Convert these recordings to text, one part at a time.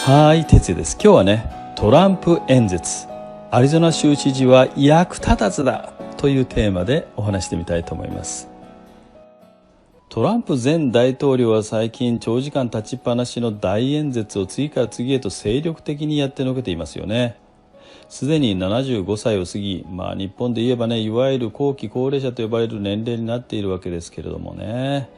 はい、哲也です。今日はね、トランプ演説、アリゾナ州知事は役立たずだというテーマでお話してみたいと思います。トランプ前大統領は最近長時間立ちっぱなしの大演説を次から次へと精力的にやってのけていますよね。すでに75歳を過ぎ、日本で言えばね、いわゆる後期高齢者と呼ばれる年齢になっているわけですけれどもね。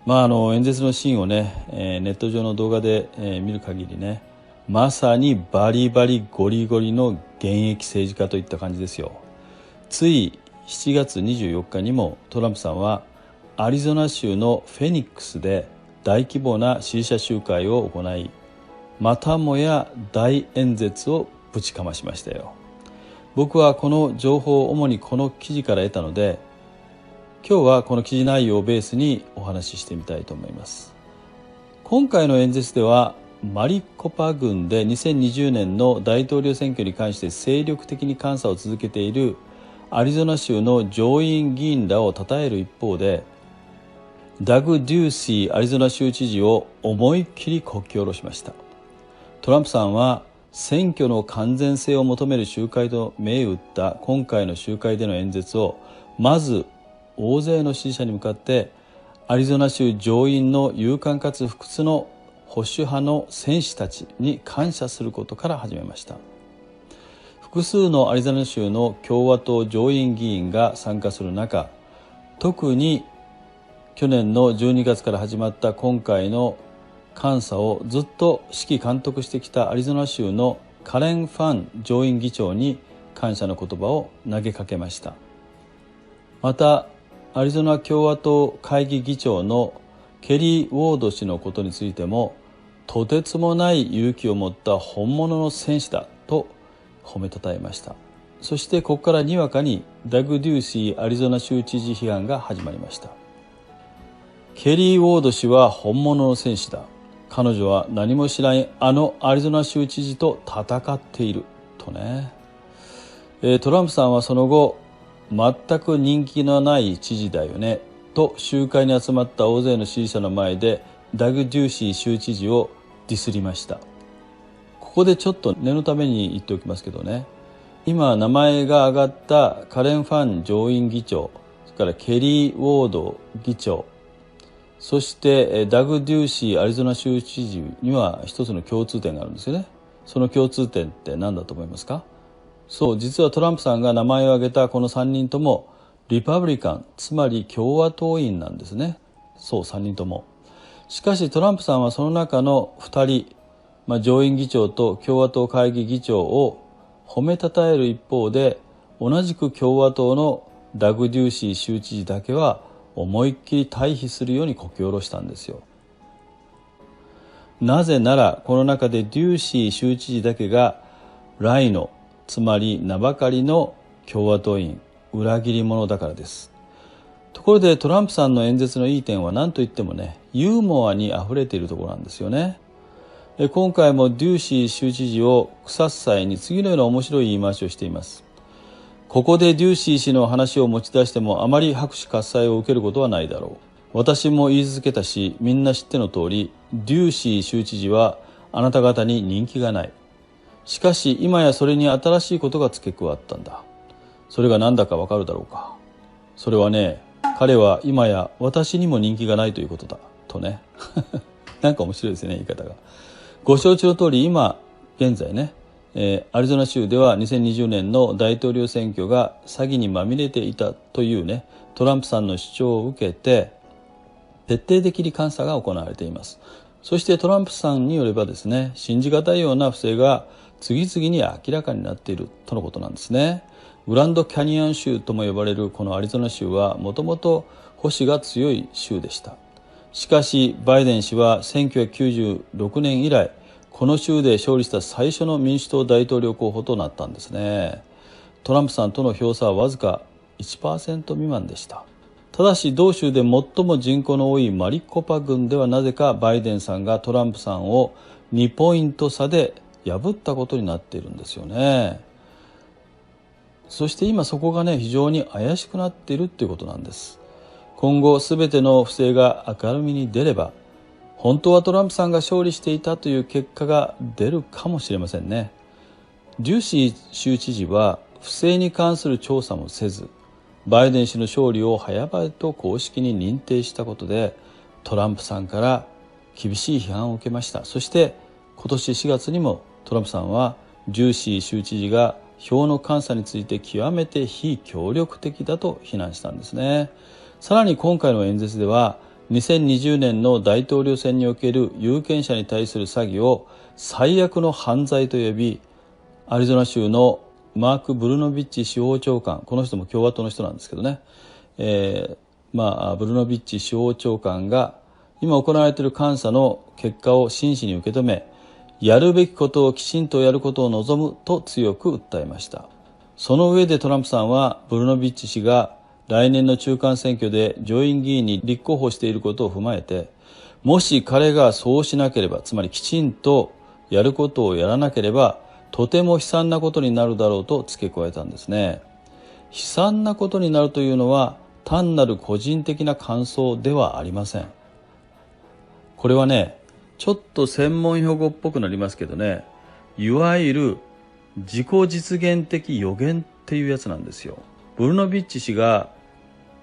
演説のシーンをね、ネット上の動画で、見る限りね、まさにバリバリゴリゴリの現役政治家といった感じですよ。つい7月24日にもトランプさんはアリゾナ州のフェニックスで大規模な支持者集会を行い、またもや大演説をぶちかましましたよ。僕はこの情報を主にこの記事から得たので、今日はこの記事内容をベースにお話ししてみたいと思います。今回の演説ではマリコパ郡で2020年の大統領選挙に関して精力的に監査を続けているアリゾナ州の上院議員らを称える一方で、ダグ・デューシーアリゾナ州知事を思いっきりこき下ろしました。トランプさんは選挙の完全性を求める集会と銘打った今回の集会での演説をまず大勢の支持者に向かってアリゾナ州上院の勇敢かつ不屈の保守派の戦士たちに感謝することから始めました。複数のアリゾナ州の共和党上院議員が参加する中、特に去年の12月から始まった今回の監査をずっと指揮監督してきたアリゾナ州のカレン・ファン上院議長に感謝の言葉を投げかけました。またアリゾナ共和党会議議長のケリー・ウォード氏のことについても、とてつもない勇気を持った本物の戦士だと褒めたたえました。そしてここからにわかにダグ・デューシーアリゾナ州知事批判が始まりました。ケリー・ウォード氏は本物の戦士だ。彼女は何も知らないアリゾナ州知事と戦っているとね。トランプさんはその後、全く人気のない知事だよねと集会に集まった大勢の支持者の前でダグ・デューシー州知事をディスりました。ここでちょっと念のために言っておきますけどね、今名前が挙がったカレン・ファン上院議長、それからケリー・ウォード議長、そしてダグ・デューシーアリゾナ州知事には一つの共通点があるんですよね。その共通点って何だと思いますか？そう、実はトランプさんが名前を挙げたこの3人ともリパブリカン、つまり共和党員なんですね。そう、3人とも。しかしトランプさんはその中の2人、上院議長と共和党会議議長を褒めたたえる一方で、同じく共和党のダグ・デューシー州知事だけは思いっきり退避するようにこき下ろしたんですよ。なぜならこの中でデューシー州知事だけがライノ、つまり名ばかりの共和党員、裏切り者だからです。ところでトランプさんの演説のいい点は何といってもね、ユーモアにあふれているところなんですよね。今回もデューシー州知事を腐す際に次のような面白い言い回しをしています。ここでデューシー氏の話を持ち出してもあまり拍手喝采を受けることはないだろう。私も言い続けたし、みんな知っての通り、デューシー州知事はあなた方に人気がない。しかし今やそれに新しいことが付け加わったんだ。それが何だかわかるだろうか。それはね、彼は今や私にも人気がないということだとね。なんか面白いですね、言い方が。ご承知の通り、今現在ね、アリゾナ州では2020年の大統領選挙が詐欺にまみれていたというね、トランプさんの主張を受けて徹底的に監査が行われています。そしてトランプさんによればですね、信じがたいような不正が次々に明らかになっているとのことなんですね。グランドキャニオン州とも呼ばれるこのアリゾナ州はもともと保守が強い州でした。しかしバイデン氏は1996年以来この州で勝利した最初の民主党大統領候補となったんですね。トランプさんとの票差はわずか 1% 未満でした。ただし同州で最も人口の多いマリコパ郡ではなぜかバイデンさんがトランプさんを2ポイント差で破ったことになっているんですよね。そして今そこがね、非常に怪しくなっているということなんです。今後すべての不正が明るみに出れば、本当はトランプさんが勝利していたという結果が出るかもしれませんね。デューシー州知事は不正に関する調査もせず、バイデン氏の勝利を早々と公式に認定したことで、トランプさんから厳しい批判を受けました。そして今年4月にもトランプさんはデューシー州知事が票の監査について極めて非協力的だと非難したんですね。さらに今回の演説では、2020年の大統領選における有権者に対する詐欺を最悪の犯罪と呼び、アリゾナ州のマーク・ブルノビッチ司法長官、この人も共和党の人なんですけどね、ブルノビッチ司法長官が今行われている監査の結果を真摯に受け止め、やるべきことをきちんとやることを望むと強く訴えました。その上でトランプさんは、ブルノビッチ氏が来年の中間選挙で上院議員に立候補していることを踏まえて、もし彼がそうしなければ、つまりきちんとやることをやらなければ、とても悲惨なことになるだろうと付け加えたんですね。悲惨なことになるというのは単なる個人的な感想ではありません。これはね、ちょっと専門用語っぽくなりますけどね、いわゆる自己実現的予言っていうやつなんですよ。ブルノビッチ氏が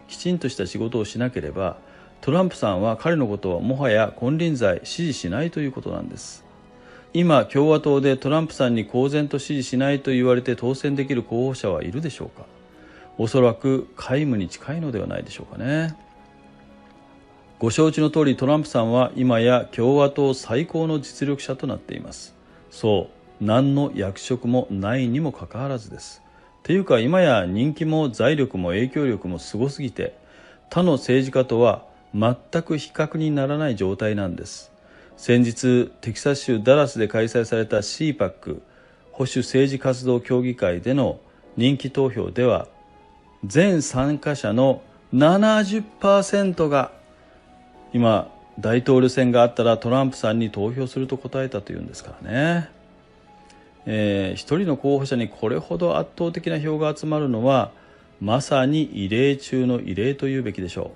きちんとした仕事をしなければ、トランプさんは彼のことはもはや金輪際支持しないということなんです。今共和党でトランプさんに公然と支持しないと言われて当選できる候補者はいるでしょうか。おそらく皆無に近いのではないでしょうかね。ご承知の通り、トランプさんは今や共和党最高の実力者となっています。そう、何の役職もないにもかかわらずです。っていうか、今や人気も財力も影響力もすごすぎて、他の政治家とは全く比較にならない状態なんです。先日テキサス州ダラスで開催された CPAC 保守政治活動協議会での人気投票では、全参加者の 70% が今大統領選があったらトランプさんに投票すると答えたというんですからね。一人の候補者にこれほど圧倒的な票が集まるのはまさに異例中の異例と言うべきでしょ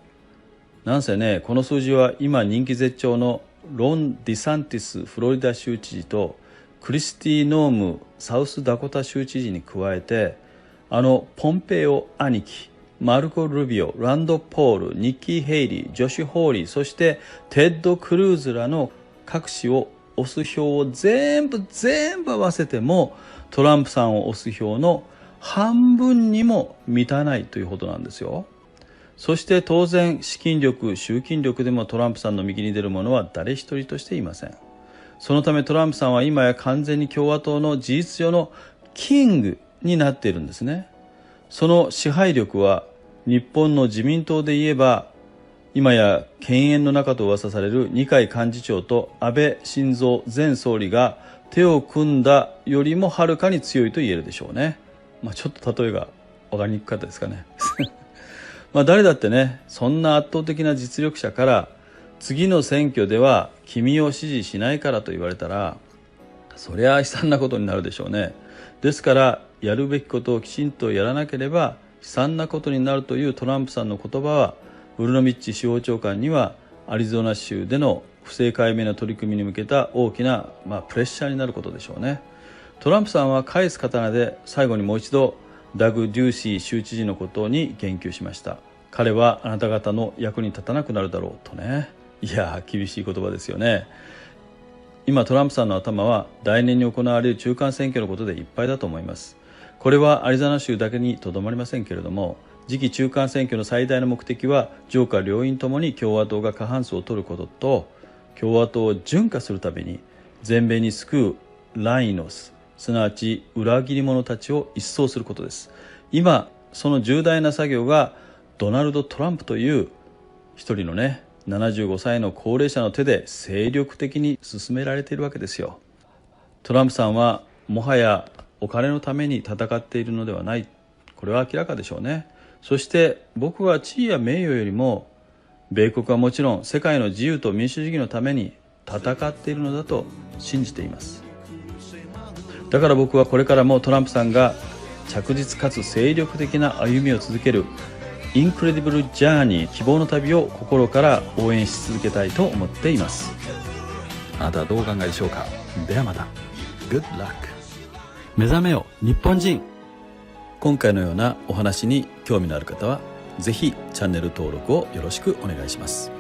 う。なんせね、この数字は今人気絶頂のロン・ディサンティスフロリダ州知事とクリスティ・ノームサウスダコタ州知事に加えて、ポンペイオ兄貴、マルコ・ルビオ、ランド・ポール、ニッキー・ヘイリー、ジョシュ・ホーリー、そしてテッド・クルーズらの各氏を押す票を全部合わせてもトランプさんを押す票の半分にも満たないということなんですよ。そして当然資金力、集金力でもトランプさんの右に出る者は誰一人としていません。そのためトランプさんは今や完全に共和党の事実上のキングになっているんですね。その支配力は日本の自民党で言えば、今や犬猿の中と噂される二階幹事長と安倍晋三前総理が手を組んだよりもはるかに強いと言えるでしょうね。ちょっと例えが分かりにくかったですかね。誰だってね、そんな圧倒的な実力者から次の選挙では君を支持しないからと言われたら、そりゃ悲惨なことになるでしょうね。ですからやるべきことをきちんとやらなければ悲惨なことになるというトランプさんの言葉は、ブルノビッチ司法長官にはアリゾナ州での不正解明の取り組みに向けた大きな、プレッシャーになることでしょうね。トランプさんは返す刀で最後にもう一度ダグ・デューシー州知事のことに言及しました。彼はあなた方の役に立たなくなるだろうとね。いや、厳しい言葉ですよね。今トランプさんの頭は来年に行われる中間選挙のことでいっぱいだと思います。これはアリゾナ州だけにとどまりませんけれども、次期中間選挙の最大の目的は上下両院ともに共和党が過半数を取ることと、共和党を純化するために全米に救うライノス、すなわち裏切り者たちを一掃することです。今その重大な作業がドナルド・トランプという一人のね、75歳の高齢者の手で精力的に進められているわけですよ。トランプさんはもはやお金のために戦っているのではない、これは明らかでしょうね。そして僕は地位や名誉よりも米国はもちろん世界の自由と民主主義のために戦っているのだと信じています。だから僕はこれからもトランプさんが着実かつ精力的な歩みを続けるインクレディブルジャーニー、希望の旅を心から応援し続けたいと思っています。あなたはどうお考えでしょうか。ではまた。Good luck。目覚めよ日本人。今回のようなお話に興味のある方はぜひチャンネル登録をよろしくお願いします。